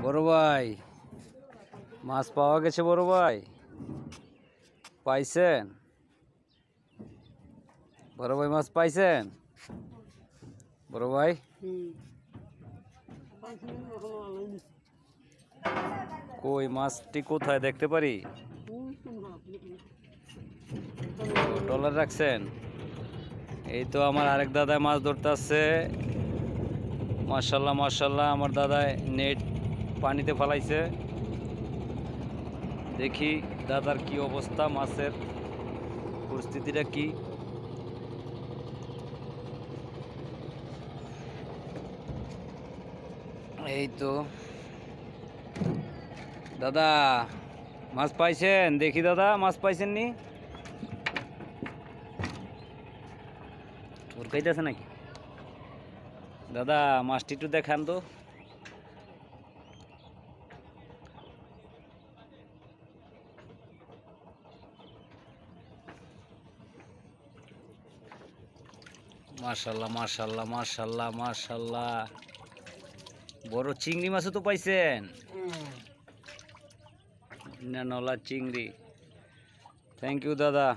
বড় ভাই মাছ পাওয়া গেছে বড় ভাই, পাইছেন? বড় ভাই মাছ পাইছেন? বড় ভাই কই মাছটি কোথায় দেখতে পারি? ট্রলার রাখছেন? এই তো আমার আরেক দাদায় মাছ ধরতে আসছে। মাশাল্লাহ মাশাল্লাহ, আমার দাদায় নেট পানিতে ফেলাইছে। দেখি দাদার কি অবস্থা, মাছের পরিস্থিতিটা কি। এই তো দাদা মাছ পাইছেন? দেখি দাদা মাছ পাইছেন নি? ওর খাইতেছে নাকি দাদা? মাছটি একটু দেখান তো। মাশাল্লাহ মাশাল্লাহ মাশাল্লাহ মাশাল্লাহ, বড় চিংড়ি মাছও তো পাইছেন না? নলা চিংড়ি। থ্যাংক ইউ দাদা।